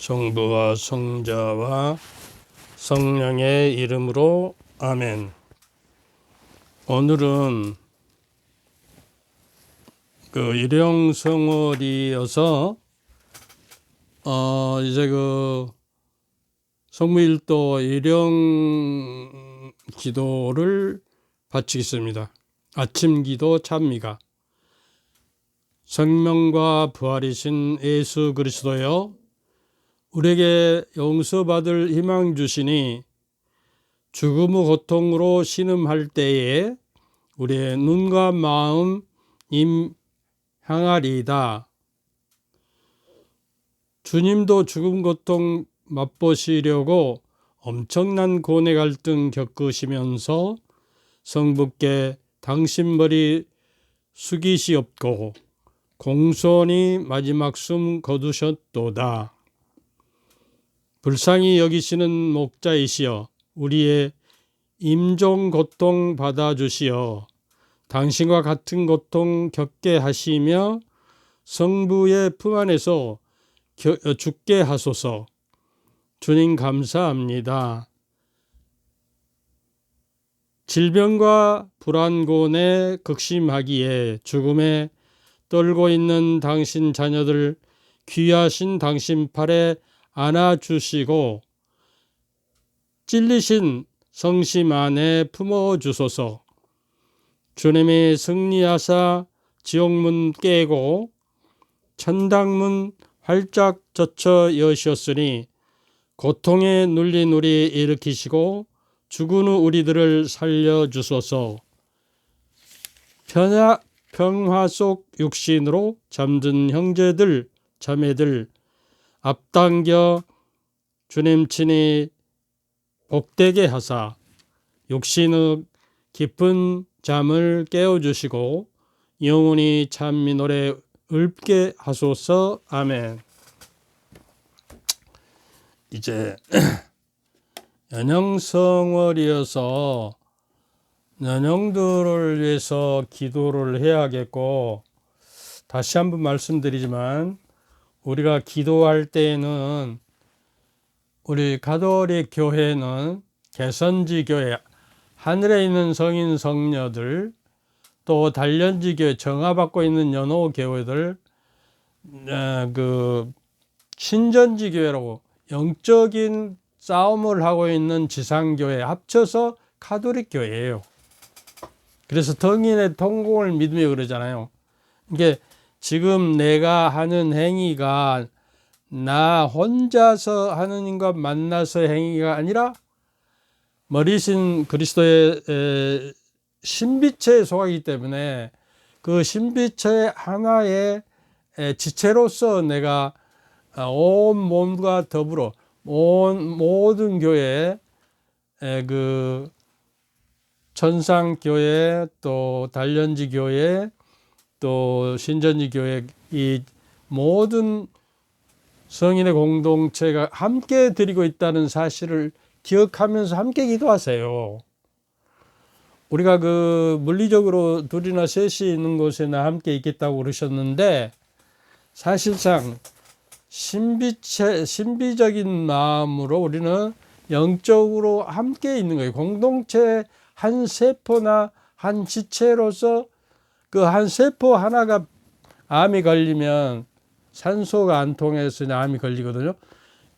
성부와 성자와 성령의 이름으로 아멘. 오늘은 일용성월이어서 이제 성무일도 일용 기도를 바치겠습니다. 아침 기도 찬미가. 생명과 부활이신 예수 그리스도여, 우리에게 용서받을 희망 주시니 죽음의 고통으로 신음할 때에 우리의 눈과 마음 향하리이다. 주님도 죽음 고통 맛보시려고 엄청난 고뇌 갈등 겪으시면서 성부께 당신 머리 숙이시옵고 공손히 마지막 숨 거두셨도다. 불쌍히 여기시는 목자이시여, 우리의 임종 고통 받아주시어 당신과 같은 고통 겪게 하시며 성부의 품 안에서 죽게 하소서. 주님 감사합니다. 질병과 불안곤에 극심하기에 죽음에 떨고 있는 당신 자녀들 귀하신 당신 팔에 안아주시고 찔리신 성심 안에 품어주소서. 주님이 승리하사 지옥문 깨고 천당문 활짝 젖혀 여셨으니 고통에 눌린 우리 일으키시고 죽은 후 우리들을 살려주소서. 평화 속 육신으로 잠든 형제들 자매들 앞당겨 주님 친히 복되게 하사 육신의 깊은 잠을 깨워주시고 영원히 찬미 노래 읊게 하소서. 아멘. 이제 연영성월이어서 연영들을 위해서 기도를 해야겠고, 다시 한번 말씀드리지만 우리가 기도할 때에는 우리 가톨릭 교회는 개선지 교회, 하늘에 있는 성인 성녀들, 또 단련지 교회, 정화받고 있는 연호 교회들, 신전지 교회라고 영적인 싸움을 하고 있는 지상교회 합쳐서 가톨릭 교회예요. 그래서 등인의 통공을 믿으며 그러잖아요. 이게 지금 내가 하는 행위가 나 혼자서 하느님과 만나서 행위가 아니라 머리신 그리스도의 신비체에 속하기 때문에 그 신비체 하나의 지체로서 내가 온 몸과 더불어 모든 교회, 천상교회, 또 단련지 교회, 또 신전지 교회, 이 모든 성인의 공동체가 함께 드리고 있다는 사실을 기억하면서 함께 기도하세요. 우리가 물리적으로 둘이나 셋이 있는 곳에나 함께 있겠다고 그러셨는데, 사실상 신비적인 마음으로 우리는 영적으로 함께 있는 거예요. 공동체 한 세포나 한 지체로서 그 한 세포 하나가 암이 걸리면 산소가 안 통해서 암이 걸리거든요.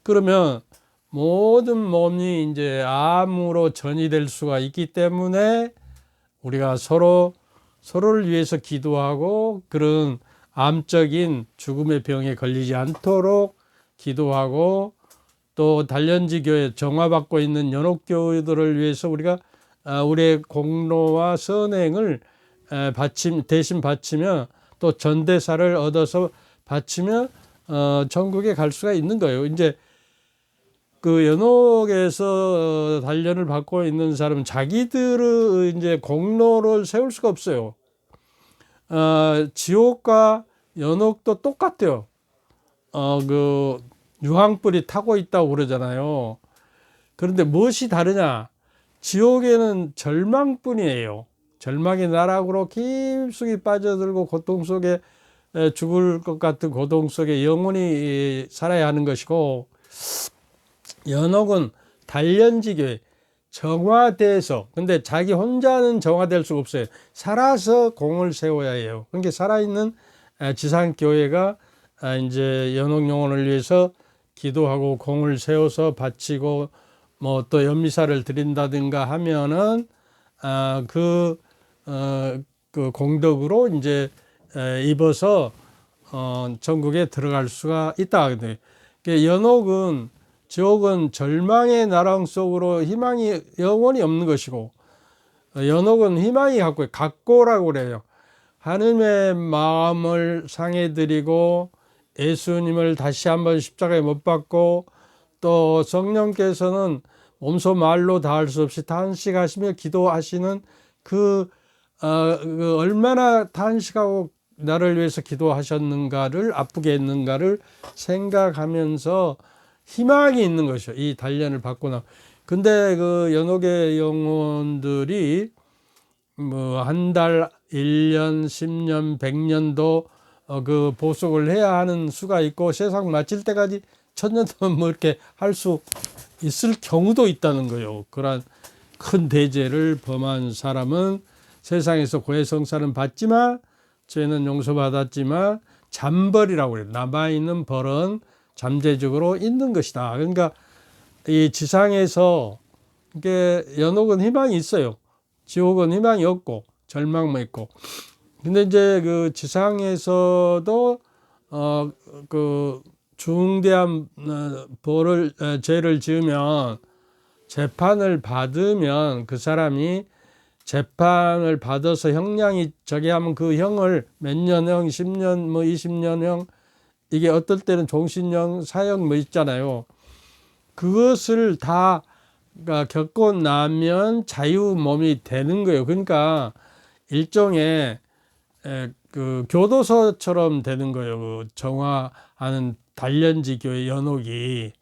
그러면 모든 몸이 이제 암으로 전이될 수가 있기 때문에 우리가 서로를 위해서 기도하고 그런 암적인 죽음의 병에 걸리지 않도록 기도하고, 또 단련지 교회 정화받고 있는 연옥교회들을 위해서 우리가 우리의 공로와 선행을 대신 바치며 또 전대사를 얻어서 바치며 천국에 갈 수가 있는 거예요. 이제 그 연옥에서 단련을 받고 있는 사람은 자기들의 이제 공로를 세울 수가 없어요. 지옥과 연옥도 똑같아요. 유황불이 타고 있다고 그러잖아요. 그런데 무엇이 다르냐? 지옥에는 절망뿐이에요. 절망의 나락으로 깊숙이 빠져들고 고통 속에 죽을 것 같은 고통 속에 영원히 살아야 하는 것이고, 연옥은 단련지교에 정화돼서, 근데 자기 혼자는 정화될 수가 없어요. 살아서 공을 세워야 해요. 그러니까 살아있는 지상교회가 이제 연옥 영혼을 위해서 기도하고 공을 세워서 바치고 뭐 또 연미사를 드린다든가 하면은 그 공덕으로 이제 입어서 전국에 들어갈 수가 있다 하거든요. 연옥은, 지옥은 절망의 나랑 속으로 희망이 영원히 없는 것이고, 연옥은 희망이 갖고 각고라고 그래요. 하느님의 마음을 상해드리고 예수님을 다시 한번 십자가에 못 박고, 또 성령께서는 몸소 말로 다할 수 없이 탄식하시며 기도하시는 그 얼마나 탄식하고 나를 위해서 기도하셨는가를, 아프게 했는가를 생각하면서 희망이 있는 것이요. 이 단련을 받고 나. 근데 그 연옥의 영혼들이 뭐 한 달, 1년, 10년, 100년도 그 보석을 해야 하는 수가 있고, 세상 마칠 때까지 1000년 동안 뭐 이렇게 할 수 있을 경우도 있다는 거예요. 그러한 큰 대죄를 범한 사람은 세상에서 고해성사는 받지만, 죄는 용서받았지만 잠벌이라고 그래요. 남아있는 벌은 잠재적으로 있는 것이다. 그러니까 이 지상에서 이게 연옥은 희망이 있어요. 지옥은 희망이 없고 절망만 있고. 근데 이제 그 지상에서도 그 중대한 벌을, 죄를 지으면, 재판을 받으면, 그 사람이 재판을 받아서 형량이 저게 하면 그 형을 몇 년형, 10년, 뭐 20년형, 이게 어떨 때는 종신형, 사형 뭐 있잖아요. 그것을 다 겪고 나면 자유 몸이 되는 거예요. 그러니까 일종의 그 교도소처럼 되는 거예요. 그 정화하는 단련지 교회 연옥이.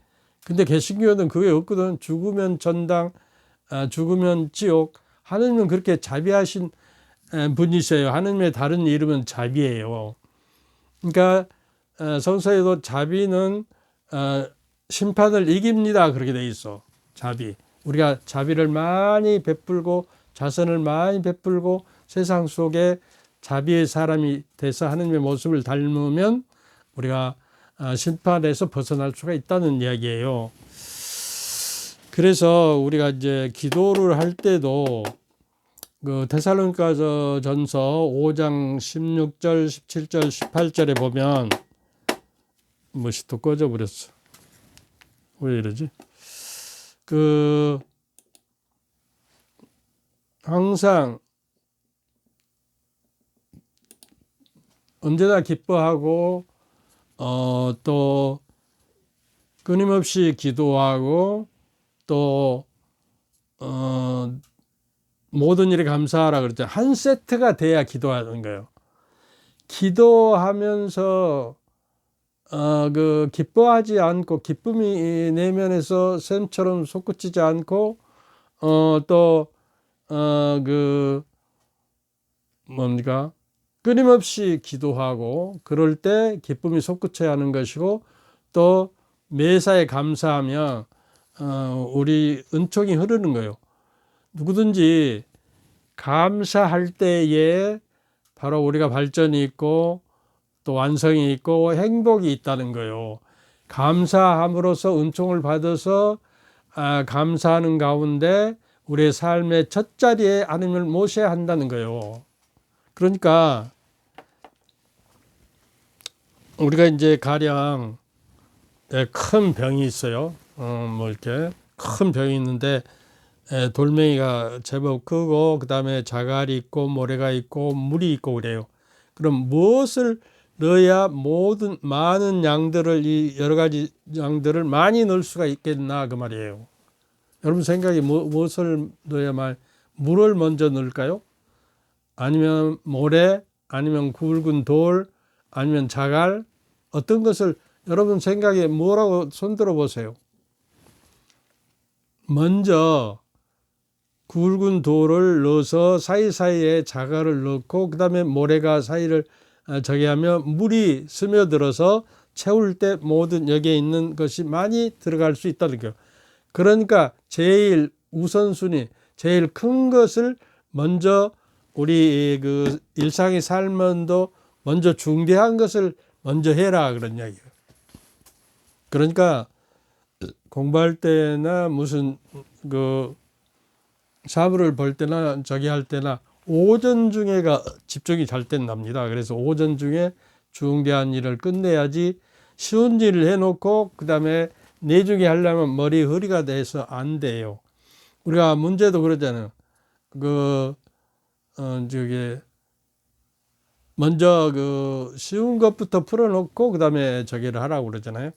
근데 개신교는 그게 없거든. 죽으면 전당, 죽으면 지옥. 하느님은 그렇게 자비하신 분이세요. 하느님의 다른 이름은 자비예요. 그러니까 성서에도 자비는 심판을 이깁니다. 그렇게 돼 있어. 자비. 우리가 자비를 많이 베풀고 자선을 많이 베풀고 세상 속에 자비의 사람이 돼서 하느님의 모습을 닮으면 우리가 심판에서 벗어날 수가 있다는 이야기예요. 그래서 우리가 이제 기도를 할 때도 그 데살로니가전서 5장 16절, 17절, 18절에 보면 뭐시 또 꺼져 버렸어. 왜 이러지? 그 항상 언제나 기뻐하고 또 끊임없이 기도하고 또 모든 일에 감사하라 그랬잖아요. 한 세트가 돼야 기도하는 거예요. 기도하면서 그 기뻐하지 않고 기쁨이 내면에서 샘처럼 솟구치지 않고 또 그 뭡니까? 끊임없이 기도하고 그럴 때 기쁨이 솟구쳐야 하는 것이고, 또 매사에 감사하면 우리 은총이 흐르는 거예요. 누구든지 감사할 때에 바로 우리가 발전이 있고 또 완성이 있고 행복이 있다는 거예요. 감사함으로써 은총을 받아서 감사하는 가운데 우리의 삶의 첫 자리에 하나님을 모셔야 한다는 거예요. 그러니까 우리가 이제 가령 큰 병이 있어요. 뭐 이렇게 큰 병이 있는데 돌멩이가 제법 크고 그 다음에 자갈이 있고 모래가 있고 물이 있고 그래요. 그럼 무엇을 넣어야 많은 양들을, 이 여러 가지 양들을 많이 넣을 수가 있겠나 그 말이에요. 여러분 생각에 무엇을 넣어야만, 물을 먼저 넣을까요? 아니면 모래, 아니면 굵은 돌, 아니면 자갈, 어떤 것을 여러분 생각에 뭐라고 손들어 보세요. 먼저 굵은 돌을 넣어서 사이사이에 자갈을 넣고 그 다음에 모래가 사이를 저기 하면 물이 스며들어서 채울 때 모든 여기에 있는 것이 많이 들어갈 수 있다는 거예요. 그러니까 제일 우선순위, 제일 큰 것을 먼저 우리 그 일상의 삶은도 먼저 중대한 것을 먼저 해라 그런 이야기예요. 그러니까 공부할 때나 무슨 그 사물을 볼 때나 저기 할 때나 오전 중에가 집중이 잘 된답니다. 그래서 오전 중에 중대한 일을 끝내야지 쉬운 일을 해놓고 그 다음에 내중에 하려면 머리 허리가 돼서 안 돼요. 우리가 문제도 그러잖아요. 저기 먼저 그 쉬운 것부터 풀어놓고 그 다음에 저기를 하라고 그러잖아요.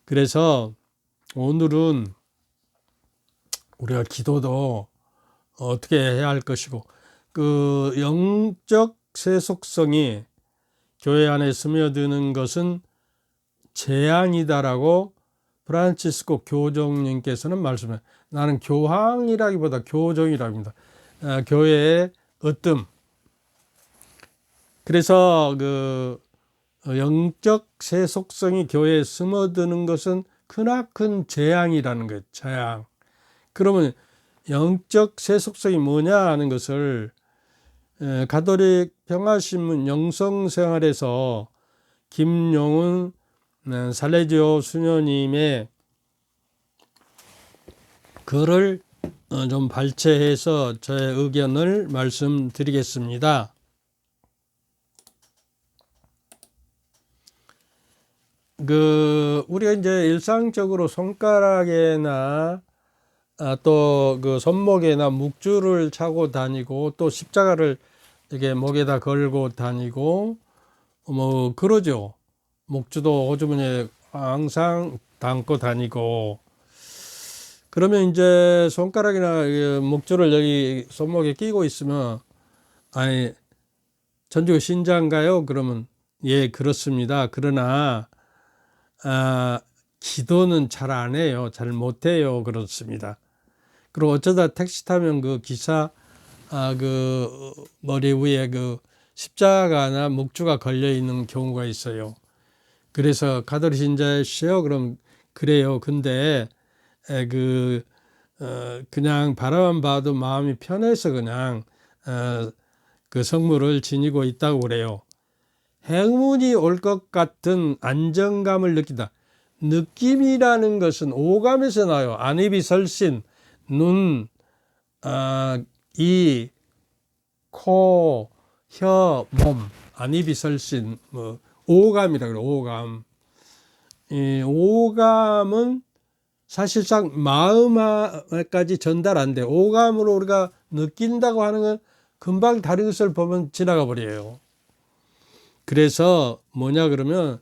그래서 오늘은 우리가 기도도 어떻게 해야 할 것이고 그 영적 세속성이 교회 안에 스며드는 것은 재앙이다라고 프란치스코 교종님께서는 말씀해요. 나는 교황이라기보다 교종이라고 합니다. 교회의 으뜸. 그래서 그 영적 세속성이 교회에 스며드는 것은 크나큰 재앙이라는 거예요. 재앙. 그러면 영적 세속성이 뭐냐 하는 것을 가톨릭 평화신문 영성생활에서 김용훈 살레지오 수녀님의 글을 좀 발췌해서 저의 의견을 말씀드리겠습니다. 우리가 이제 일상적으로 손가락에나 또 그 손목에나 묵주를 차고 다니고 또 십자가를 이렇게 목에다 걸고 다니고 뭐 그러죠. 묵주도 호주머니에 항상 담고 다니고 그러면 이제 손가락이나 묵주를 여기 손목에 끼고 있으면 아니 전주 신자인가요? 그러면 예 그렇습니다. 그러나 기도는 잘 안 해요. 잘 못해요. 그렇습니다. 그리고 어쩌다 택시 타면 그 기사 그 머리 위에 그 십자가나 묵주가 걸려 있는 경우가 있어요. 그래서 가톨릭 신자시요? 그럼 그래요. 근데 그냥 바라만 봐도 마음이 편해서 그냥 그 성물을 지니고 있다고 그래요. 행운이 올 것 같은 안정감을 느낀다. 느낌이라는 것은 오감에서 나요. 안입이 설신, 눈, 이, 코, 혀, 몸, 안입이 설신, 뭐 오감이라 그래요. 오감. 이 오감은 사실상 마음까지 전달 안 돼요. 오감으로 우리가 느낀다고 하는 건 금방 다른 것을 보면 지나가 버려요. 그래서 뭐냐 그러면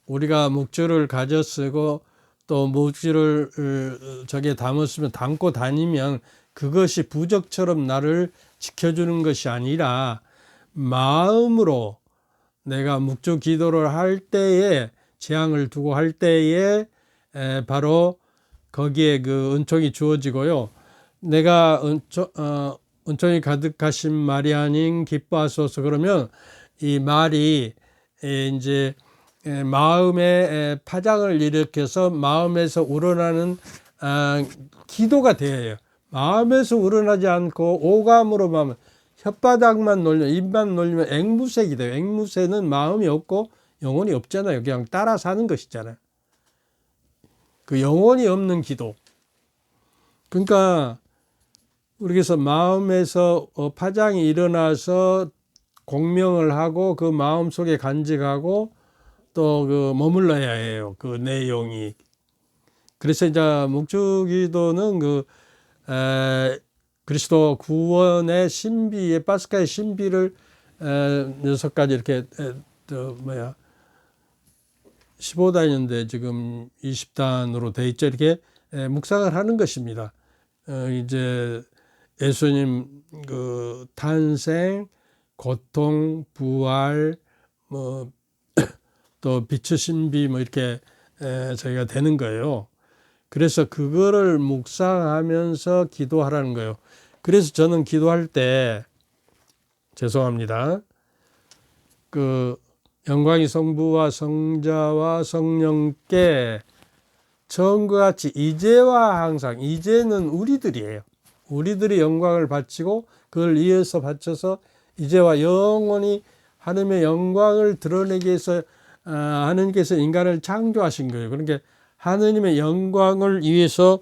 우리가 묵주를 가져 쓰고 또 묵주를 저기에 담았으면 담고 다니면 그것이 부적처럼 나를 지켜주는 것이 아니라 마음으로 내가 묵주 기도를 할 때에 재앙을 두고 할 때에 바로 거기에 그 은총이 주어지고요. 내가 은총이 가득하신 마리아님 기뻐하소서 그러면 이 말이 이제 마음의 파장을 일으켜서 마음에서 우러나는 기도가 돼요. 마음에서 우러나지 않고 오감으로 마음, 혓바닥만 놀려 입만 놀리면 앵무새가 돼요. 앵무새는 마음이 없고 영혼이 없잖아요. 그냥 따라 사는 것이잖아요. 그 영혼이 없는 기도. 그러니까 우리께서 마음에서 파장이 일어나서 공명을 하고 그 마음 속에 간직하고 또 그 머물러야 해요. 그 내용이. 그래서 이제 묵주기도는 그리스도 구원의 신비의 파스카의 신비를 6가지 이렇게 15단인데 지금 20단으로 돼 있죠. 이렇게 묵상을 하는 것입니다. 이제 예수님 그 탄생, 고통, 부활, 뭐 또 빛의 신비 뭐 이렇게 저희가 되는 거예요. 그래서 그거를 묵상하면서 기도하라는 거예요. 그래서 저는 기도할 때 죄송합니다. 영광이 성부와 성자와 성령께 처음과 같이 이제와 항상, 이제는 우리들이에요. 우리들이 영광을 바치고 그걸 이어서 바쳐서 이제와 영원히 하나님의 영광을 드러내기 위해서 하나님께서 인간을 창조하신 거예요. 그러니까 하나님의 영광을 위해서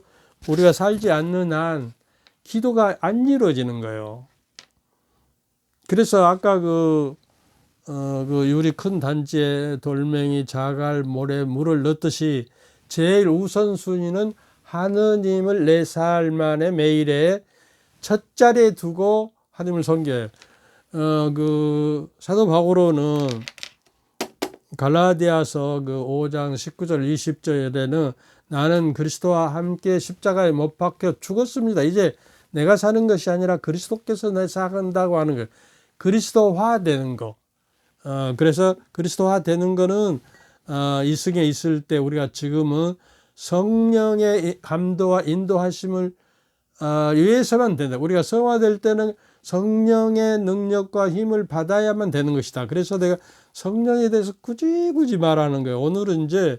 우리가 살지 않는 한 기도가 안 이루어지는 거예요. 그래서 아까 그 유리 큰 단지에 돌멩이, 자갈, 모래, 물을 넣듯이 제일 우선순위는 하느님을 내 삶 안에 매일에 첫 자리에 두고 하나님을 섬겨요. 그 사도 바오로는 갈라디아서 그 5장 19절 20절에는 나는 그리스도와 함께 십자가에 못 박혀 죽었습니다. 이제 내가 사는 것이 아니라 그리스도께서 내 사는다고 하는 거예요. 그리스도화 되는 거. 그래서 그리스도화 되는 거는 이승에 있을 때 우리가 지금은 성령의 감도와 인도하심을 위해서만 된다. 우리가 성화될 때는 성령의 능력과 힘을 받아야만 되는 것이다. 그래서 내가 성령에 대해서 굳이 말하는 거예요. 오늘은 이제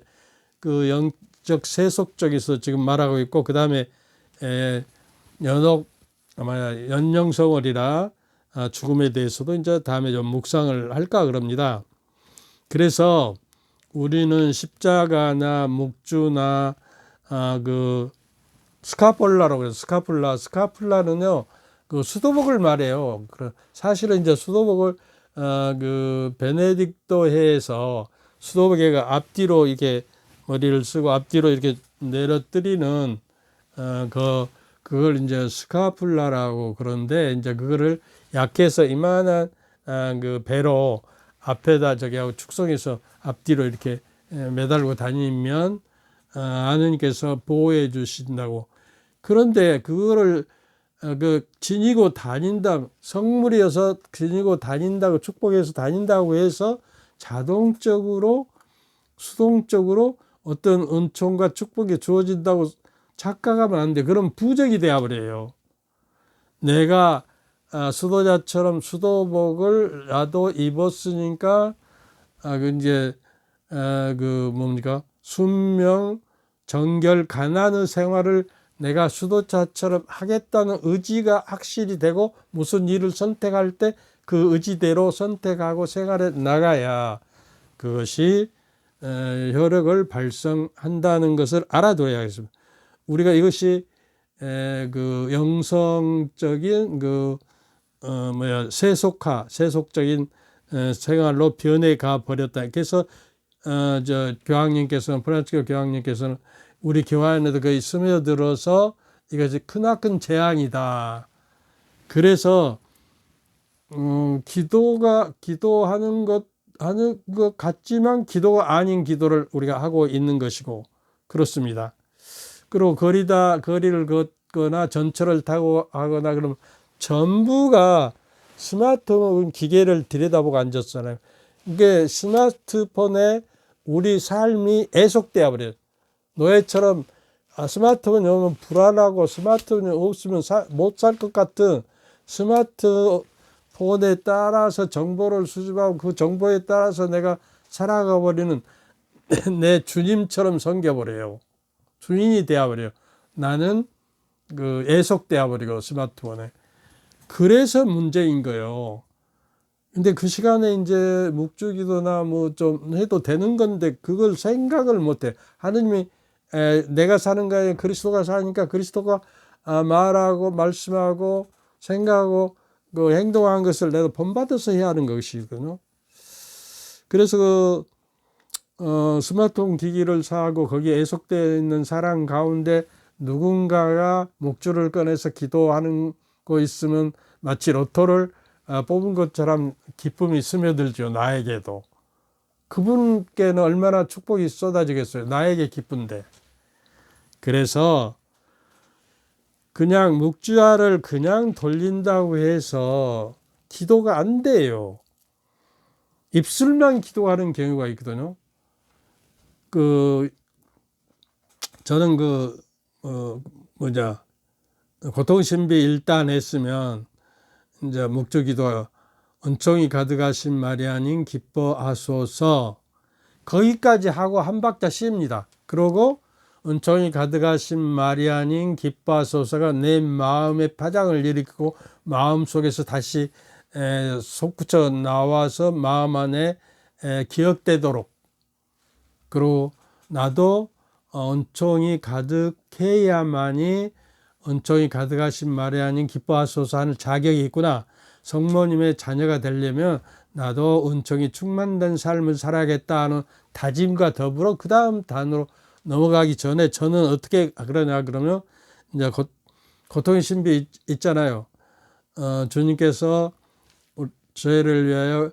그 영적 세속 쪽에서 지금 말하고 있고, 그 다음에 연영성월이라 죽음에 대해서도 이제 다음에 좀 묵상을 할까 그럽니다. 그래서 우리는 십자가나 묵주나 그 스카폴라라고 해서 스카폴라는요 그 수도복을 말해요. 사실은 이제 수도복을 그 베네딕토해에서 수도복에가 앞뒤로 이렇게 머리를 쓰고 앞뒤로 이렇게 내려뜨리는 그걸 이제 스카폴라라고 그러는데, 이제 그거를 약해서 이만한 그 배로 앞에다 저기 하고 축성해서 앞뒤로 이렇게 매달고 다니면 하느님께서 보호해 주신다고. 그런데 그거를 그 지니고 다닌다, 성물이어서 지니고 다닌다고, 축복해서 다닌다고 해서 자동적으로 수동적으로 어떤 은총과 축복이 주어진다고 착각하면 안 돼. 그럼 부적이 되어버려요. 내가 수도자처럼 수도복을 나도 입었으니까 이제 그 뭡니까, 순명 정결 가난의 생활을 내가 수도자처럼 하겠다는 의지가 확실히 되고, 무슨 일을 선택할 때 그 의지대로 선택하고 생활에 나가야 그것이 효력을 발생한다는 것을 알아둬야겠습니다. 우리가 이것이 그 영성적인 그 세속적인 생활로 변해가 버렸다. 그래서 저 교황님께서는, 프란치스코 교황님께서는 우리 교회 안에도 거의 스며들어서 이것이 크나큰 재앙이다. 그래서 기도하는 것 같지만 기도가 아닌 기도를 우리가 하고 있는 것이고 그렇습니다. 그리고 거리를 걷거나 전철을 타고 하거나 그러면 전부가 스마트폰 기계를 들여다보고 앉았잖아요. 이게 스마트폰에 우리 삶이 애속되어 버려요. 노예처럼 스마트폰이 오면 불안하고 스마트폰이 없으면 못 살 것 같은, 스마트폰에 따라서 정보를 수집하고 그 정보에 따라서 내가 살아가 버리는 내 주님처럼 섬겨버려요. 주인이 되어버려요. 나는 그 애속되어버리고 스마트폰에. 그래서 문제인 거예요. 근데 그 시간에 이제 묵주기도나 뭐 좀 해도 되는 건데 그걸 생각을 못해. 하느님이 내가 사는 거에 그리스도가 사니까 그리스도가 말하고 말씀하고 생각하고 그 행동한 것을 내가 본받아서 해야 하는 것이거든요. 그래서 스마트폰 기기를 사고 거기에 애속되어 있는 사람 가운데 누군가가 목줄을 꺼내서 기도하는 거 있으면 마치 로또를 뽑은 것처럼 기쁨이 스며들죠. 나에게도. 그분께는 얼마나 축복이 쏟아지겠어요. 나에게 기쁜데. 그래서 그냥 묵주알을 그냥 돌린다고 해서 기도가 안 돼요. 입술만 기도하는 경우가 있거든요. 저는 고통신비 1단 했으면 이제 묵주기도 은총이 가득하신 마리아님 기뻐하소서. 거기까지 하고 한 박자 씁니다. 그러고 은총이 가득하신 마리아님 기뻐하소서가 내 마음의 파장을 일으키고 마음속에서 다시 솟구쳐 나와서 마음 안에 기억되도록, 그리고 나도 은총이 가득해야만이 은총이 가득하신 마리아님 기뻐하소서 하는 자격이 있구나. 성모님의 자녀가 되려면 나도 은총이 충만된 삶을 살아야겠다 하는 다짐과 더불어 그 다음 단으로 넘어가기 전에 저는 어떻게 그러냐 그러면 이제 고통의 신비 있잖아요. 주님께서 저희를 위하여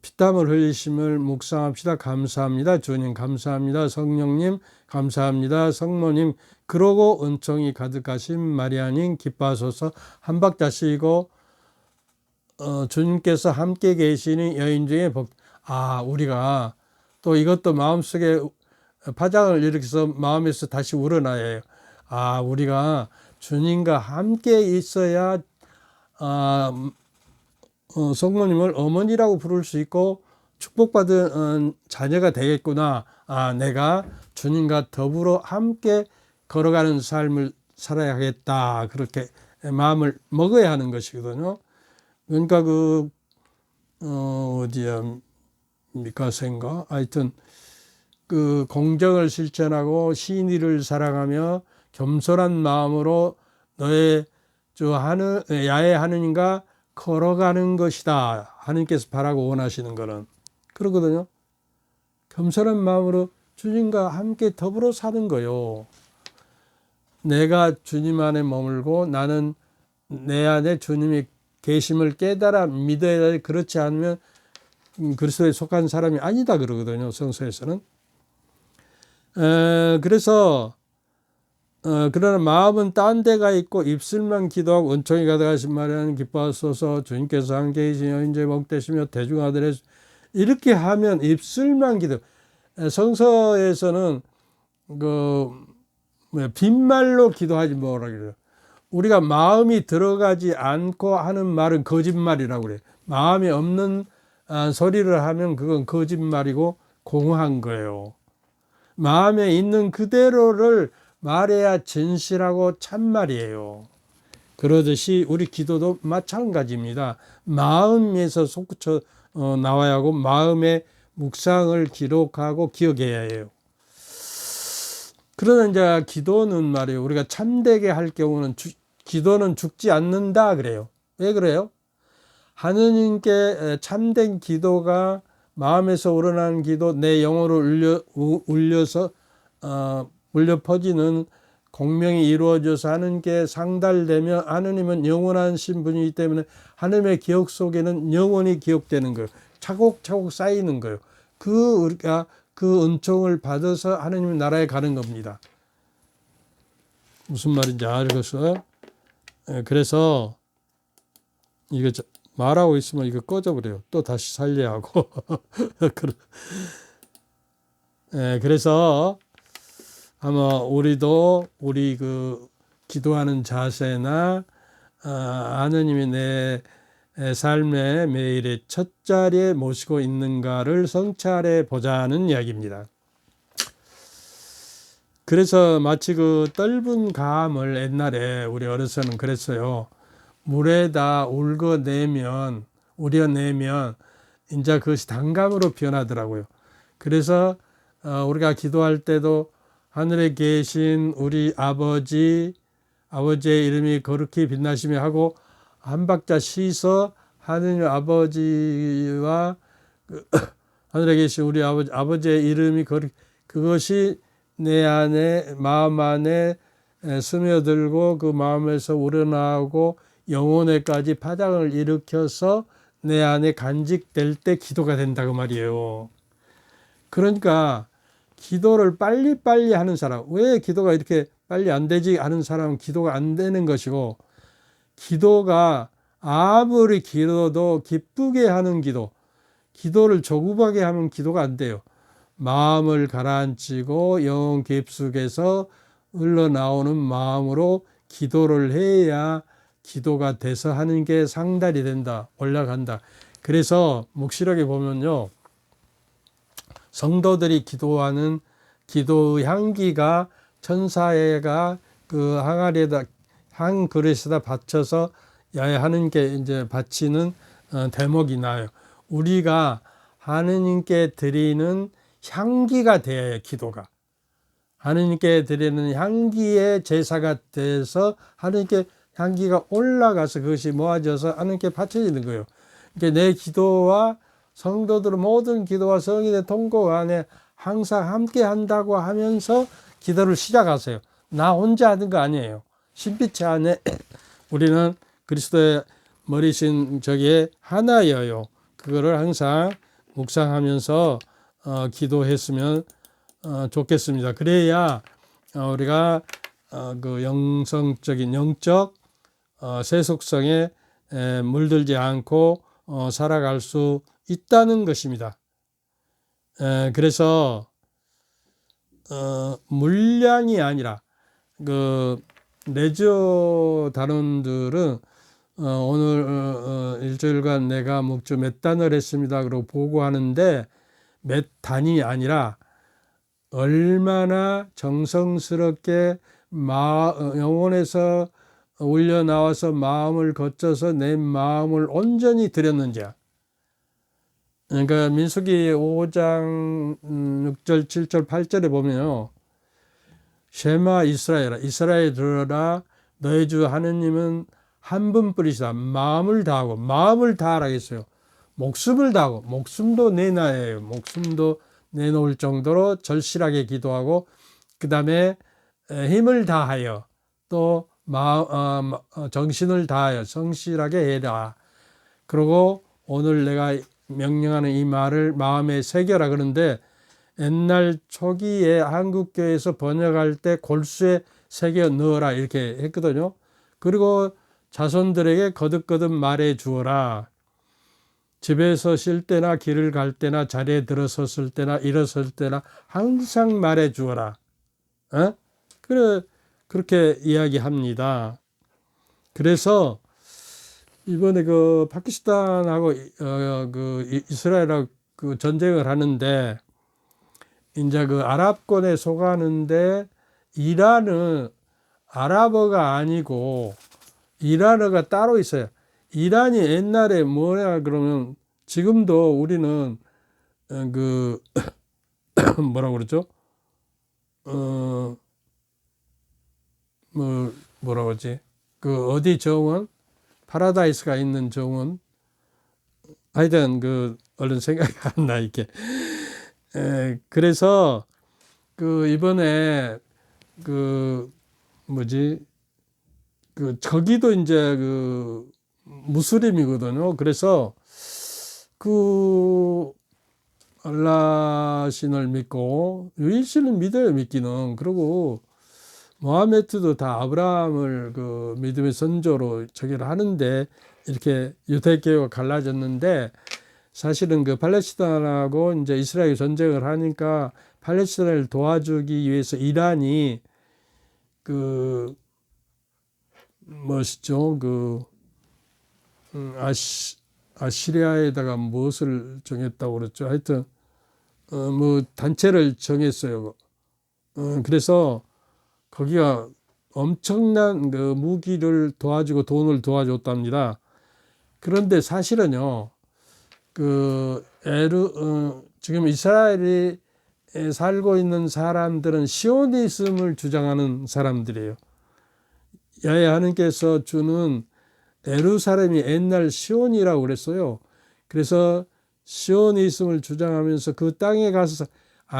피땀을 흘리심을 묵상합시다. 감사합니다. 주님 감사합니다. 성령님 감사합니다. 성모님, 그러고 은총이 가득하신 마리아님 기뻐하소서 한 박자 쉬고 주님께서 함께 계시는 여인 중에 우리가 또 이것도 마음속에 파장을 일으켜서 마음에서 다시 우러나야 해요. 우리가 주님과 함께 있어야 성모님을 어머니라고 부를 수 있고 축복받은 자녀가 되겠구나. 내가 주님과 더불어 함께 걸어가는 삶을 살아야겠다. 그렇게 마음을 먹어야 하는 것이거든요. 그러니까 어디야 미카세인가, 하여튼 그 공정을 실천하고 신의를 사랑하며 겸손한 마음으로 너의 야외 하느님과 걸어가는 것이다. 하느님께서 바라고 원하시는 거는 그러거든요. 겸손한 마음으로 주님과 함께 더불어 사는 거요. 내가 주님 안에 머물고 나는 내 안에 주님이 계심을 깨달아 믿어야 돼. 그렇지 않으면 그리스도에 속한 사람이 아니다 그러거든요. 성서에서는. 그래서 그러나 마음은 딴 데가 있고 입술만 기도하고 은총이 가득하신 마리아님 기뻐하소서 주님께서 함께 계신 여인제 복되시며 대중아들의, 이렇게 하면 입술만 기도. 성서에서는 빈말로 기도하지 뭐라 그래요. 우리가 마음이 들어가지 않고 하는 말은 거짓말이라고 그래요. 마음이 없는 소리를 하면 그건 거짓말이고 공허한 거예요. 마음에 있는 그대로를 말해야 진실하고 참말이에요. 그러듯이 우리 기도도 마찬가지입니다. 마음에서 솟구쳐 나와야 하고 마음의 묵상을 기록하고 기억해야 해요. 그러나 이제 기도는 말이에요. 우리가 참되게 할 경우는 기도는 죽지 않는다 그래요. 왜 그래요? 하느님께 참된 기도가 마음에서 우러나는 기도, 내 영혼을 울려서 울려 퍼지는 공명이 이루어져서 하느님께 상달되며, 하느님은 영원하신 분이기 때문에 하느님의 기억 속에는 영원히 기억되는 거예요. 차곡차곡 쌓이는 거예요. 우리가 그 은총을 받아서 하느님 나라에 가는 겁니다. 무슨 말인지 알겠어요? 그래서 이거 말하고 있으면 이거 꺼져버려요. 또 다시 살려야 하고. 그래서 아마 우리도 우리 기도하는 자세나 하느님이 내 삶의 매일의 첫 자리에 모시고 있는가를 성찰해 보자는 이야기입니다. 그래서 마치 떫은 감을 옛날에 우리 어려서는 그랬어요. 물에다 우려내면 이제 그것이 단감으로 변하더라고요. 그래서 우리가 기도할 때도 하늘에 계신 우리 아버지의 이름이 거룩히 빛나시며 하고 한 박자 쉬서 하느님 아버지와 하늘에 계신 우리 아버지의 이름이 그것이 내 안에 마음 안에 스며들고 그 마음에서 우러나오고 영혼에까지 파장을 일으켜서 내 안에 간직될 때 기도가 된다고 말이에요. 그러니까 기도를 빨리빨리 하는 사람, 왜 기도가 이렇게 빨리 안 되지 하는 사람은 기도가 안 되는 것이고, 기도가 아무리 기도도 기쁘게 하는 기도를 조급하게 하면 기도가 안 돼요. 마음을 가라앉히고 영혼 깊숙에서 흘러나오는 마음으로 기도를 해야 기도가 돼서 하는 게 상달이 된다, 올라간다. 그래서 묵시록에 보면요, 성도들이 기도하는 기도의 향기가 천사가 그 항아리에다 한 그릇에다 받쳐서 하는 게 이제 바치는 대목이 나요. 우리가 하느님께 드리는 향기가 되어야 기도가. 하느님께 드리는 향기의 제사가 돼서 하느님께 향기가 올라가서 그것이 모아져서 하느님께 바쳐지는 거예요. 그러니까 내 기도와 성도들의 모든 기도와 성인의 통곡 안에 항상 함께 한다고 하면서 기도를 시작하세요. 나 혼자 하는 거 아니에요. 신비체 안에 우리는 그리스도의 머리신 저기에 하나여요. 그거를 항상 묵상하면서 기도했으면 좋겠습니다. 그래야 우리가 그 영성적인 영적 세속성에 물들지 않고 살아갈 수 있다는 것입니다. 그래서 물량이 아니라 그 레저 단원들은 오늘 일주일간 내가 목주 몇 단을 했습니다. 그러고 보고하는데 몇 단이 아니라 얼마나 정성스럽게 영혼에서 울려 나와서 마음을 거쳐서 내 마음을 온전히 드렸는지야. 그러니까 민수기 5장 6절 7절 8절에 보면요, 쉐마 이스라엘아, 이스라엘 들어라, 너희 주 하느님은 한 분뿐이시다. 마음을 다하라 했어요. 목숨을 다하고, 목숨도 내놔야 해요. 목숨도 내놓을 정도로 절실하게 기도하고, 그 다음에 힘을 다하여 또 정신을 다하여 성실하게 해라. 그리고 오늘 내가 명령하는 이 말을 마음에 새겨라. 그런데 옛날 초기에 한국교회에서 번역할 때 골수에 새겨 넣어라 이렇게 했거든요. 그리고 자손들에게 거듭거듭 말해 주어라. 집에서 쉴 때나 길을 갈 때나 자리에 들어섰을 때나 일어설 때나 항상 말해 주어라. 그렇게 이야기합니다. 그래서 이번에 그 파키스탄하고 그 이스라엘하고 그 전쟁을 하는데 이제 그 아랍권에 속하는데 이란은 아랍어가 아니고 이란어가 따로 있어요. 이란이 옛날에 뭐냐 그러면 지금도 우리는 그 뭐라고 그러죠? 뭐라고 하지? 그 어디 정원? 파라다이스가 있는 정원? 하여튼 그 얼른 생각이 안 나 이게. 그래서 그 이번에 그 뭐지? 그 저기도 이제 그 무슬림이거든요. 그래서 그 알라 신을 믿고 유일신을 믿어요. 믿기는. 그리고 모하메트도 다 아브라함을 그 믿음의 선조로 저기를 하는데 이렇게 유대교회가 갈라졌는데 사실은 그 팔레스타인하고 이제 이스라엘 전쟁을 하니까 팔레스타인을 도와주기 위해서 이란이 그 멋있죠. 그 아시리아에다가 무엇을 정했다고 그랬죠. 하여튼 뭐 단체를 정했어요. 그래서 거기가 엄청난 그 무기를 도와주고 돈을 도와줬답니다. 그런데 사실은요, 그 지금 이스라엘에 살고 있는 사람들은 시오니즘을 주장하는 사람들이에요. 야훼 하느님께서 주는 예루살렘이 옛날 시온이라고 그랬어요. 그래서 시오니즘을 주장하면서 그 땅에 가서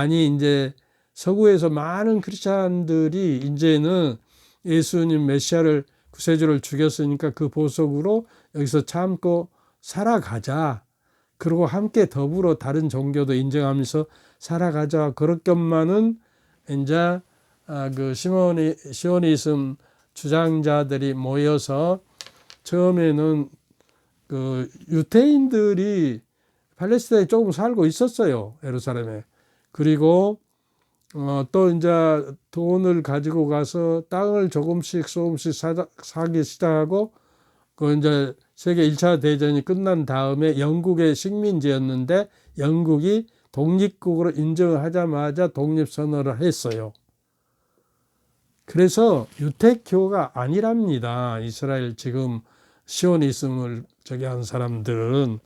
이제 서구에서 많은 크리스찬들이 이제는 예수님 메시아를 구세주를 죽였으니까 그 보석으로 여기서 참고 살아가자. 그리고 함께 더불어 다른 종교도 인정하면서 살아가자. 그렇게만은 이제 그 시오니즘 주장자들이 모여서 처음에는 그 유태인들이 팔레스타인에 조금 살고 있었어요. 예루살렘에. 그리고 또 이제 돈을 가지고 가서 땅을 조금씩 사기 시작하고 그 이제 세계 1차 대전이 끝난 다음에 영국의 식민지였는데 영국이 독립국으로 인정을 하자마자 독립선언을 했어요. 그래서 유태교가 아니랍니다. 이스라엘 지금 시오니즘을 저기 한 사람들은.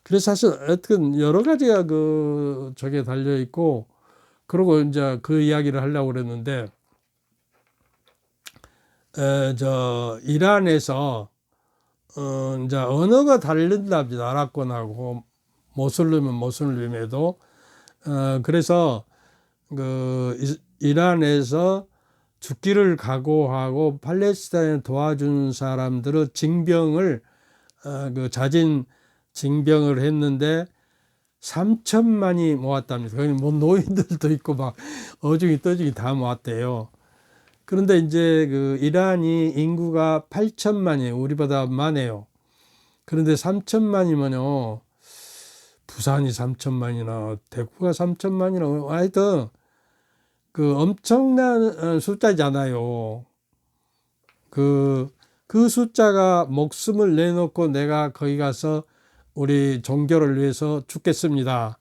그래서 사실 하여튼 여러 가지가 그 저게 달려 있고, 그리고 이제 그 이야기를 하려고 그랬는데, 저 이란에서 이제 언어가 다른답니다. 아랍권하고 모슬림은 모슬림에도. 그래서 그 이란에서 죽기를 각오하고 팔레스타인을 도와준 사람들은 징병을 그 자진 징병을 했는데 3천만이 모았답니다. 거기 뭐 노인들도 있고 막 어중이 떠중이 다 모았대요. 그런데 이제 그 이란이 인구가 8천만이에요. 우리보다 많아요. 그런데 3천만이면요. 부산이 3천만이나 대구가 3천만이나 하여튼 그 엄청난 숫자잖아요. 그 숫자가 목숨을 내놓고 내가 거기 가서 우리 종교를 위해서 죽겠습니다.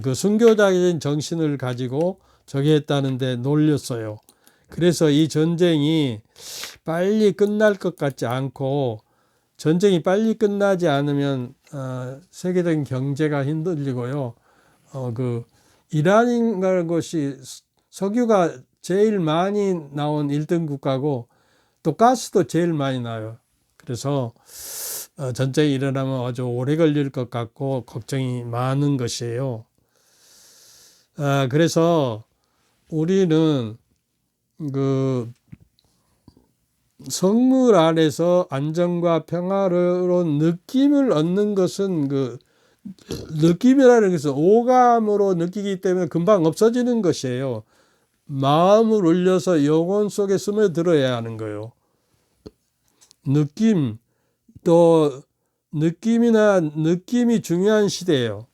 그 순교자적인 정신을 가지고 저기 했다는데 놀렸어요. 그래서 이 전쟁이 빨리 끝날 것 같지 않고, 전쟁이 빨리 끝나지 않으면 세계적인 경제가 흔들리고요. 그 이란이라는 것이 석유가 제일 많이 나온 1등 국가고 또 가스도 제일 많이 나요. 그래서 전쟁이 일어나면 아주 오래 걸릴 것 같고 걱정이 많은 것이에요. 그래서 우리는 그 성물 안에서 안정과 평화로운 느낌을 얻는 것은 그 느낌이라는 것은 오감으로 느끼기 때문에 금방 없어지는 것이에요. 마음을 울려서 영혼 속에 스며들어야 하는 거예요. 느낌, 또 느낌이 중요한 시대예요.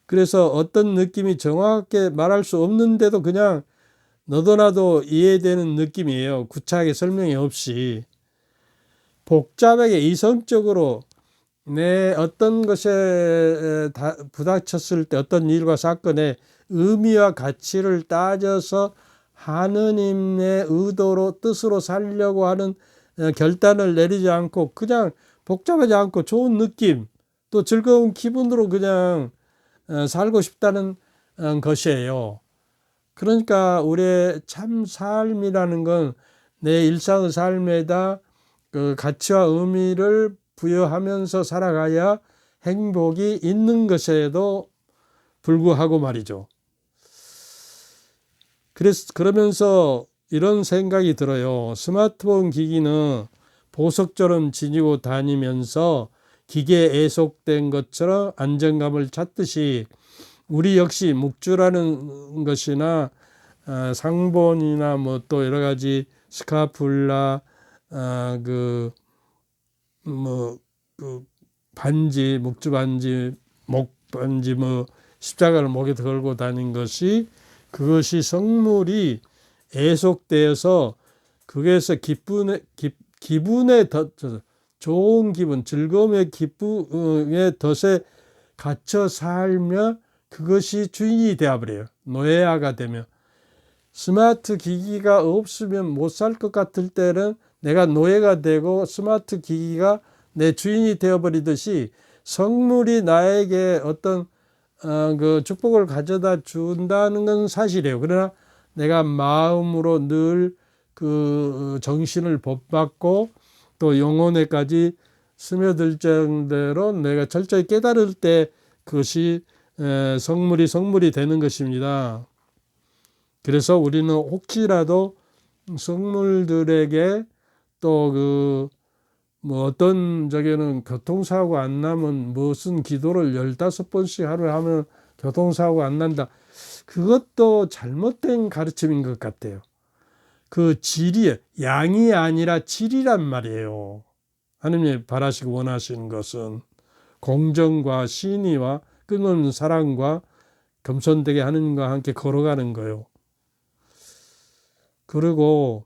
그래서 어떤 느낌이 정확하게 말할 수 없는데도 그냥 너도 나도 이해되는 느낌이에요. 구차하게 설명이 없이. 복잡하게 이성적으로 내 어떤 것에 부닥쳤을 때 어떤 일과 사건에 의미와 가치를 따져서 하느님의 의도로 뜻으로 살려고 하는 결단을 내리지 않고 그냥 복잡하지 않고 좋은 느낌 또 즐거운 기분으로 그냥 살고 싶다는 것이에요. 그러니까 우리의 참 삶이라는 건 내 일상의 삶에다 그 가치와 의미를 부여하면서 살아가야 행복이 있는 것에도 불구하고 말이죠. 그러면서 이런 생각이 들어요. 스마트폰 기기는 보석처럼 지니고 다니면서 기계에 애속된 것처럼 안정감을 찾듯이 우리 역시 묵주라는 것이나 상본이나 뭐 또 여러 가지 스카풀라 그 반지, 묵주 반지, 목 반지 뭐 십자가를 목에 걸고 다닌 것이 그것이 성물이 애속되어서 그게서 기분의 더 좋은 기분, 즐거움의 기쁨의 덫에 갇혀 살며 그것이 주인이 되어버려요. 노예화가 되면. 스마트 기기가 없으면 못 살 것 같을 때는 내가 노예가 되고 스마트 기기가 내 주인이 되어버리듯이 성물이 나에게 어떤 그 축복을 가져다 준다는 건 사실이에요. 그러나 내가 마음으로 늘 그 정신을 법받고 또 영혼에까지 스며들 정도로 내가 철저히 깨달을 때 그것이 성물이 되는 것입니다. 그래서 우리는 혹시라도 성물들에게 또 그 뭐 어떤 저기는 교통사고 안 나면 무슨 기도를 15번씩 하루에 하면 교통사고 안 난다. 그것도 잘못된 가르침인 것 같아요. 그 질이 양이 아니라 질이란 말이에요. 하느님이 바라시고 원하시는 것은 공정과 신의와 끊임없는 사랑과 겸손되게 하느님과 함께 걸어가는 거예요. 그리고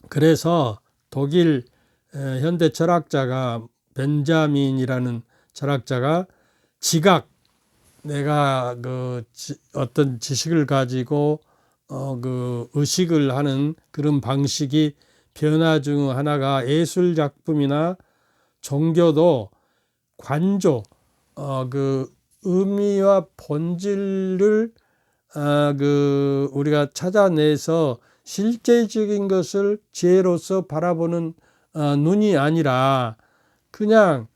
그래서 독일 현대 철학자가 벤자민이라는 철학자가 지각, 내가 어떤 지식을 가지고 그 의식을 하는 그런 방식이 변화 중 하나가 예술 작품이나 종교도 관조, 그 의미와 본질을 우리가 찾아내서 실제적인 것을 지혜로서 바라보는 눈이 아니라 그냥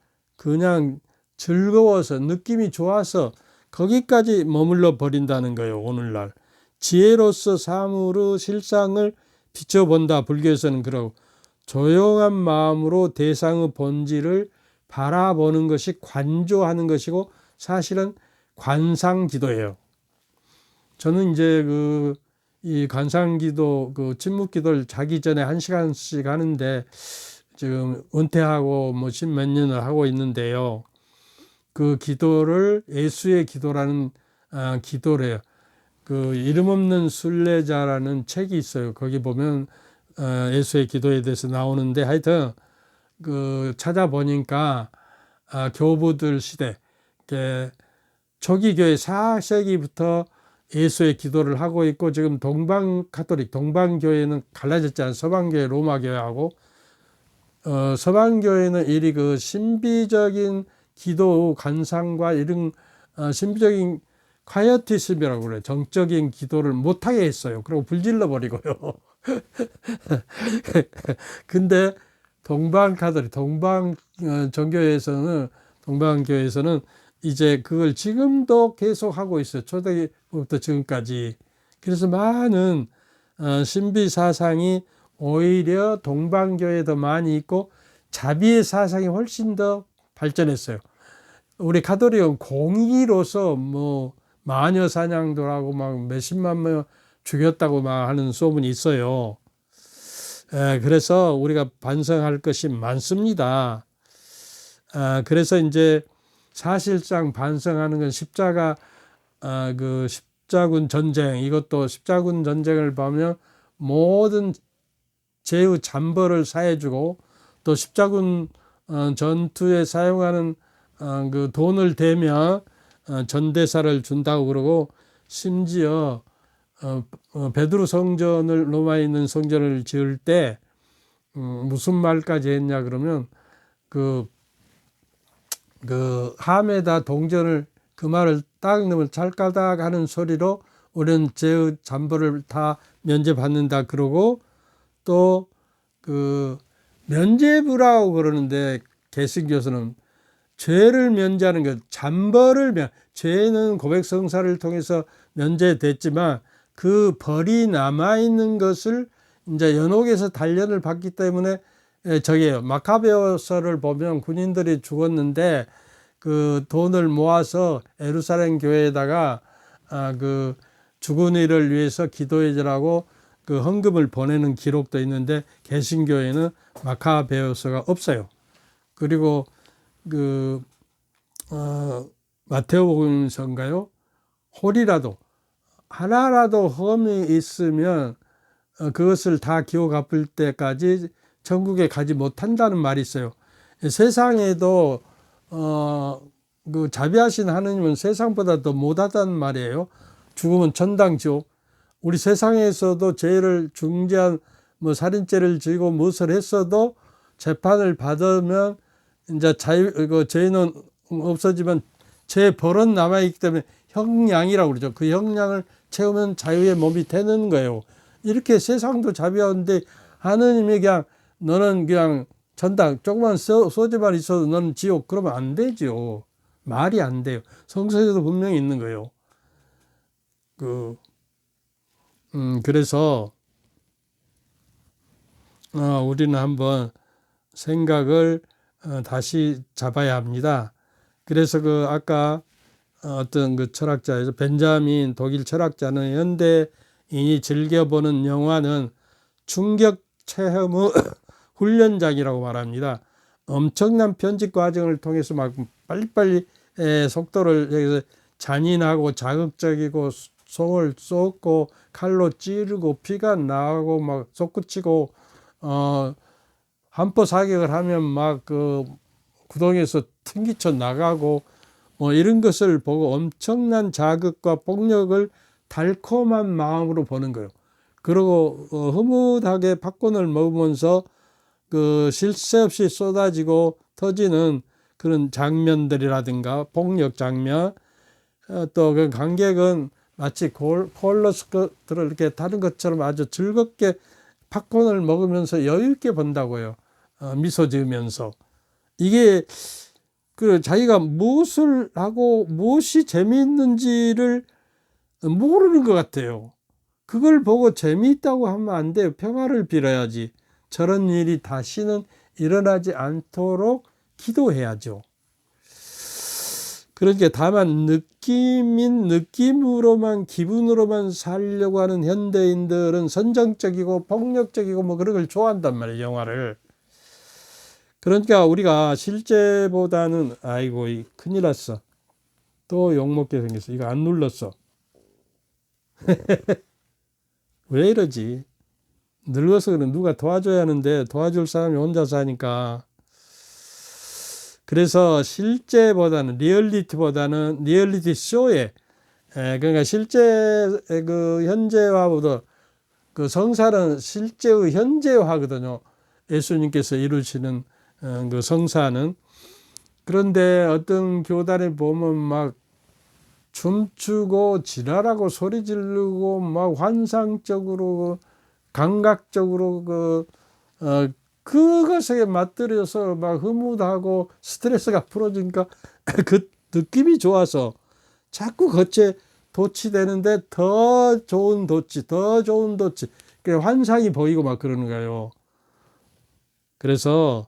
즐거워서 느낌이 좋아서 거기까지 머물러 버린다는 거예요. 오늘날 지혜로서 사물의 실상을 비춰본다. 불교에서는 그러고 조용한 마음으로 대상의 본질을 바라보는 것이 관조하는 것이고 사실은 관상기도예요. 저는 이제 이 관상기도, 침묵기도를 자기 전에 1시간씩 하는데 지금 은퇴하고 뭐 10몇 년을 하고 있는데요. 그 기도를 예수의 기도라는 기도래요. 그 이름 없는 순례자라는 책이 있어요. 거기 보면 예수의 기도에 대해서 나오는데 하여튼 찾아보니까 교부들 시대 초기 교회 4세기부터 예수의 기도를 하고 있고 지금 동방교회는 갈라졌잖아요. 서방교회, 로마교회하고 서방교회는 이리 신비적인 기도 관상과 이런 신비적인 콰이어티즘이라고 그래요. 정적인 기도를 못하게 했어요. 그리고 불질러 버리고요. 근데 동방교회에서는 이제 그걸 지금도 계속 하고 있어요. 초대부터 지금까지. 그래서 많은 신비 사상이 오히려 동방교회에 더 많이 있고 자비의 사상이 훨씬 더 발전했어요. 우리 가톨릭은 공의로서 뭐 마녀 사냥도 하고 막 몇십만 명 죽였다고 막 하는 소문이 있어요. 그래서 우리가 반성할 것이 많습니다. 그래서 이제 사실상 반성하는 건 십자군 전쟁, 이것도 십자군 전쟁을 보면 모든 죄의 잠벌을 사해주고 또 십자군 전투에 사용하는 그 돈을 대면 전대사를 준다고 그러고 심지어 베드로 성전을 로마에 있는 성전을 지을 때 무슨 말까지 했냐 그러면 그 함에다 동전을 그 말을 딱 넣으면 찰까닥 하는 소리로 우리는 죄의 잠벌을 다 면제받는다 그러고 또 면죄부라고 그러는데 개신교에서는 죄를 면제하는 것, 죄는 고백성사를 통해서 면제됐지만 그 벌이 남아있는 것을 이제 연옥에서 단련을 받기 때문에 저기에요. 마카베오서를 보면 군인들이 죽었는데 그 돈을 모아서 예루살렘 교회에다가 그 죽은 이를 위해서 기도해 주라고 그 헌금을 보내는 기록도 있는데 개신교회는 마카베오서가 없어요. 그리고 마테오복음서인가요? 홀이라도 하나라도 험이 있으면 그것을 다 기호 갚을 때까지 천국에 가지 못한다는 말이 있어요. 세상에도 자비하신 하느님은 세상보다 더 못하다는 말이에요. 죽으면 천당 지옥. 우리 세상에서도 죄를 중재한 살인죄를 지고 무엇을 했어도 재판을 받으면 이제 죄는 없어지면 죄 벌은 남아있기 때문에 형량이라고 그러죠. 그 형량을 채우면 자유의 몸이 되는 거예요. 이렇게 세상도 자비한데 하느님이 너는 그냥 천당 조그만 소재만 있어도 너는 지옥 그러면 안 되죠. 말이 안 돼요. 성서에도 분명히 있는 거예요. 그래서 우리는 한번 생각을 다시 잡아야 합니다. 그래서 아까 어떤 철학자에서 벤자민 독일 철학자는 현대인이 즐겨보는 영화는 충격 체험의 훈련장이라고 말합니다. 엄청난 편집 과정을 통해서 막 빨리빨리 속도를 여기서 잔인하고 자극적이고 속을 쏟고 칼로 찌르고 피가 나오고 막 솟구치고 한포 사격을 하면 막 그 구덩이에서 튕기쳐 나가고 뭐 이런 것을 보고 엄청난 자극과 폭력을 달콤한 마음으로 보는 거예요. 그리고 흐뭇하게 팝콘을 먹으면서 그 쉴 새 없이 쏟아지고 터지는 그런 장면들이라든가 폭력 장면, 또 그 관객은 마치 콜러스들을 이렇게 타는 것처럼 아주 즐겁게 팝콘을 먹으면서 여유 있게 본다고요. 미소 지으면서. 이게 그 자기가 무엇을 하고 무엇이 재미있는지를 모르는 것 같아요. 그걸 보고 재미있다고 하면 안 돼요. 평화를 빌어야지. 저런 일이 다시는 일어나지 않도록 기도해야죠. 그러니까 다만 느낌으로만 기분으로만 살려고 하는 현대인들은 선정적이고 폭력적이고 뭐 그런 걸 좋아한단 말이에요. 영화를. 그러니까 우리가 실제보다는 아이고 큰일 났어. 또 욕먹게 생겼어. 이거 안 눌렀어. 왜 이러지? 늙어서 그래. 누가 도와줘야 하는데 도와줄 사람이 혼자 사니까. 그래서 실제보다는 리얼리티 쇼에 그러니까 실제 그 현재화보다 그 성사는 실제의 현재화거든요. 예수님께서 이루시는 그 성사는. 그런데 어떤 교단에 보면 막 춤추고 지랄하고 소리 지르고 막 환상적으로 감각적으로 그것에 맞들여서 막 흐뭇하고 스트레스가 풀어지니까 그 느낌이 좋아서 자꾸 겉에 도취되는데 더 좋은 도취 환상이 보이고 막 그러는 거예요. 그래서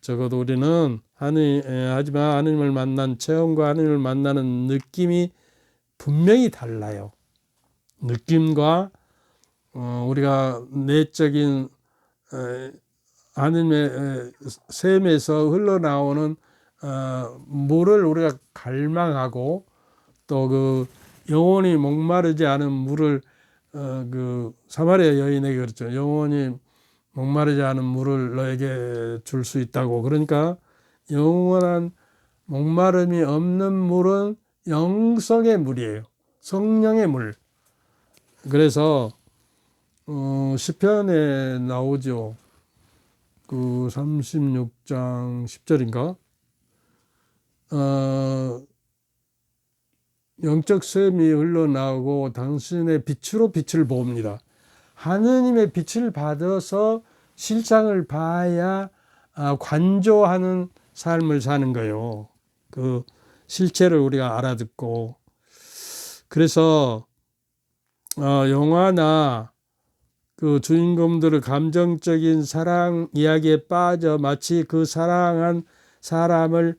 적어도 우리는 하지만 하느님을 만난 체험과 하느님을 만나는 느낌이 분명히 달라요. 느낌과 우리가 내적인 하느님의 샘에서 흘러나오는 물을 우리가 갈망하고 또 그 영원히 목마르지 않은 물을 그 사마리아 여인에게 그랬죠. 영원히 목마르지 않은 물을 너에게 줄 수 있다고. 그러니까 영원한 목마름이 없는 물은 영성의 물이에요. 성령의 물. 그래서 시편에 나오죠. 그 36장 10절인가? 영적 샘이 흘러나오고 당신의 빛으로 빛을 봅니다. 하느님의 빛을 받아서 실상을 봐야 관조하는 삶을 사는 거예요. 그 실체를 우리가 알아듣고. 그래서 영화나 그 주인공들의 감정적인 사랑 이야기에 빠져 마치 그 사랑한 사람을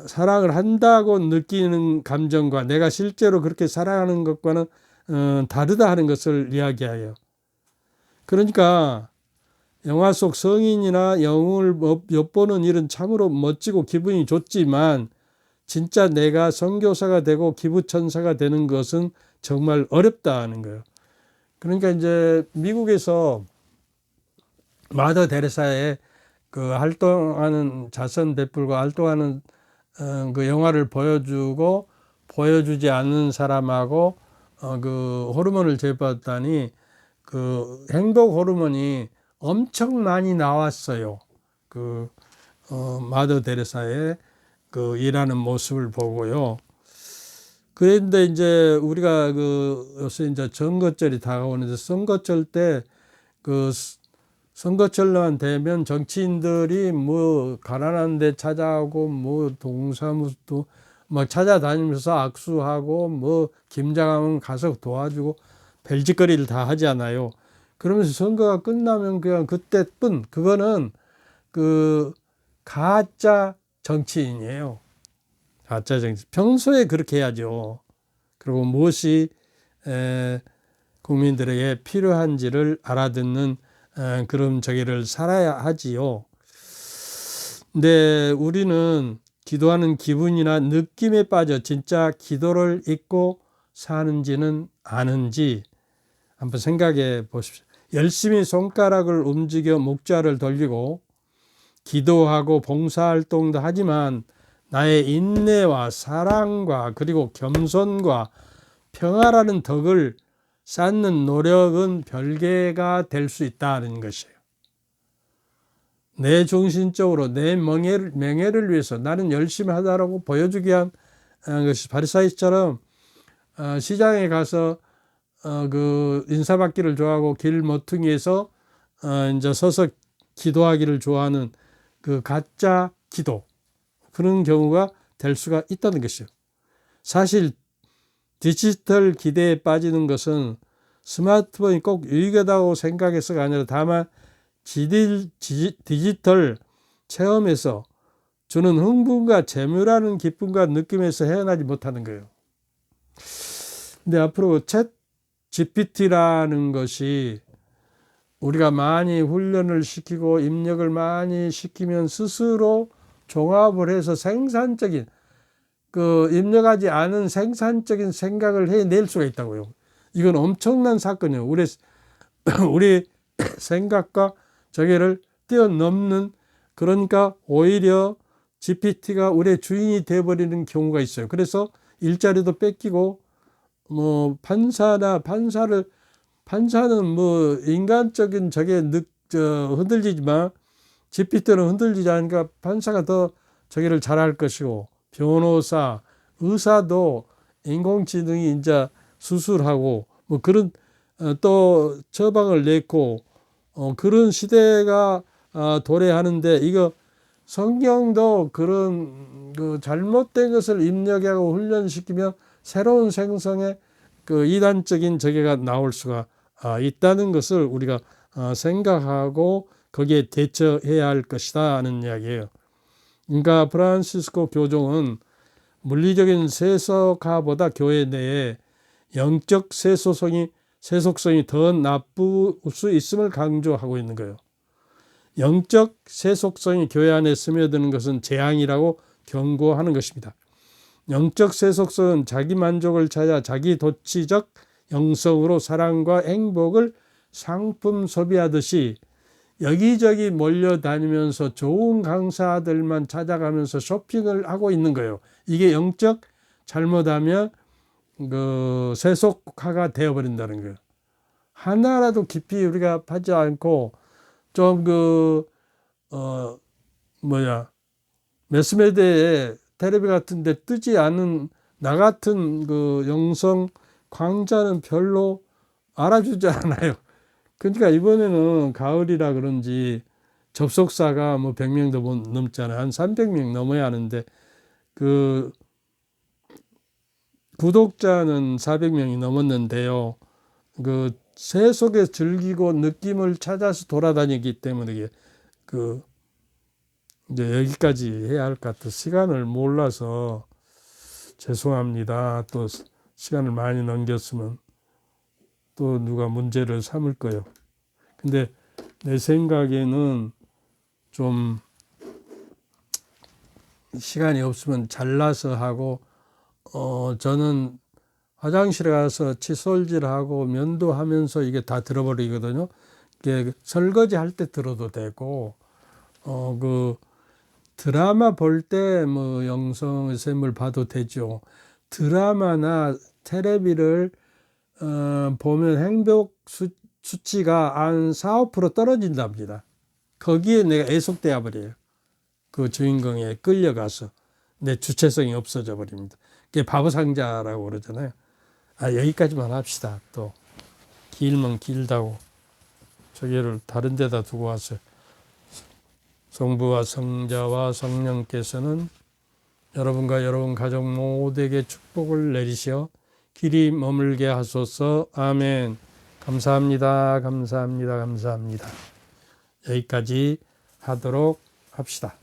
사랑을 한다고 느끼는 감정과 내가 실제로 그렇게 사랑하는 것과는 다르다 하는 것을 이야기해요. 그러니까 영화 속 성인이나 영웅을 엿보는 일은 참으로 멋지고 기분이 좋지만 진짜 내가 선교사가 되고 기부천사가 되는 것은 정말 어렵다 하는 거예요. 그러니까 이제 미국에서 마더 데레사의 그 활동하는 자선 베풀고 활동하는 그 영화를 보여주고 보여주지 않는 사람하고 그 호르몬을 재봤더니 그 행복 호르몬이 엄청 많이 나왔어요. 그 마더 데레사의 그 일하는 모습을 보고요. 그런데 이제 우리가 요새 이제 선거철이 다가오는데 선거철 때 그 선거철만 되면 정치인들이 뭐 가난한 데 찾아오고 뭐 동사무소 막 찾아다니면서 악수하고 뭐 김장하면 가서 도와주고 별짓거리를 다 하잖아요. 그러면서 선거가 끝나면 그냥 그때뿐 그거는 그 가짜 정치인이에요. 가짜 정치. 평소에 그렇게 해야죠. 그리고 무엇이 국민들에게 필요한지를 알아듣는 그런 저기를 살아야 하지요. 근데 우리는 기도하는 기분이나 느낌에 빠져 진짜 기도를 잊고 사는지는 아는지 한번 생각해 보십시오. 열심히 손가락을 움직여 목자를 돌리고 기도하고 봉사활동도 하지만 나의 인내와 사랑과 그리고 겸손과 평화라는 덕을 쌓는 노력은 별개가 될 수 있다는 것이에요. 내 중심적으로 내 명예를 위해서 나는 열심히 하다라고 보여주기 위한 것이 바리사이처럼 시장에 가서 그 인사받기를 좋아하고 길 모퉁이에서 이제 서서 기도하기를 좋아하는 그 가짜 기도, 그런 경우가 될 수가 있다는 것이요. 사실 디지털 기대에 빠지는 것은 스마트폰이 꼭 유익하다고 생각해서가 아니라 다만 디지털 체험에서 주는 흥분과 재미라는 기쁨과 느낌에서 헤어나지 못하는 거예요. 근데 앞으로 챗 GPT라는 것이 우리가 많이 훈련을 시키고 입력을 많이 시키면 스스로 종합을 해서 생산적인, 그 입력하지 않은 생산적인 생각을 해낼 수가 있다고요. 이건 엄청난 사건이에요. 우리 생각과 저게를 뛰어넘는, 그러니까 오히려 GPT가 우리의 주인이 되어버리는 경우가 있어요. 그래서 일자리도 뺏기고, 뭐 판사는 뭐 인간적인 저게 흔들리지만 GPT는 흔들리지 않으니까 판사가 더 저기를 잘할 것이고, 변호사, 의사도 인공지능이 이제 수술하고 뭐 그런 또 처방을 내고 그런 시대가 도래하는데, 이거 성경도 그런 그 잘못된 것을 입력하고 훈련시키면 새로운 생성의 그 이단적인 저게가 나올 수가 있다는 것을 우리가 생각하고 거기에 대처해야 할 것이다 하는 이야기예요. 그러니까 프란시스코 교종은 물리적인 세속화보다 교회 내에 영적 세속성이 더 나쁠 수 있음을 강조하고 있는 거예요. 영적 세속성이 교회 안에 스며드는 것은 재앙이라고 경고하는 것입니다. 영적 세속성은 자기 만족을 찾아 자기 도취적 영성으로 사랑과 행복을 상품 소비하듯이 여기저기 몰려다니면서 좋은 강사들만 찾아가면서 쇼핑을 하고 있는 거예요. 이게 영적 잘못하면 그 세속화가 되어버린다는 거예요. 하나라도 깊이 우리가 파지 않고 좀 매스매대에 텔레비 같은데 뜨지 않은 나 같은 그 영성 강자는 별로 알아주지 않아요. 그러니까 이번에는 가을이라 그런지 접속사가 뭐 100명도 넘잖아요. 한 300명 넘어야 하는데 그 구독자는 400명이 넘었는데요. 그 세속에 즐기고 느낌을 찾아서 돌아다니기 때문에 이게 이제 여기까지 해야 할 것 같아. 시간을 몰라서 죄송합니다. 또 시간을 많이 넘겼으면 또 누가 문제를 삼을 거예요. 근데 내 생각에는 좀 시간이 없으면 잘라서 하고, 저는 화장실에 가서 칫솔질하고 면도하면서 이게 다 들어버리거든요. 이게 설거지 할 때 들어도 되고, 그 드라마 볼 때 뭐 영성의 샘을 봐도 되죠. 드라마나 텔레비를 보면 행복 수치가 한 4, 5% 떨어진답니다. 거기에 내가 애속되어 버려요. 그 주인공에 끌려가서 내 주체성이 없어져 버립니다. 그게 바보상자라고 그러잖아요. 여기까지만 합시다. 또 길면 길다고 저기를 다른 데다 두고 왔어요. 성부와 성자와 성령께서는 여러분과 여러분 가족 모두에게 축복을 내리시어 길이 머물게 하소서. 아멘. 감사합니다. 감사합니다. 감사합니다. 여기까지 하도록 합시다.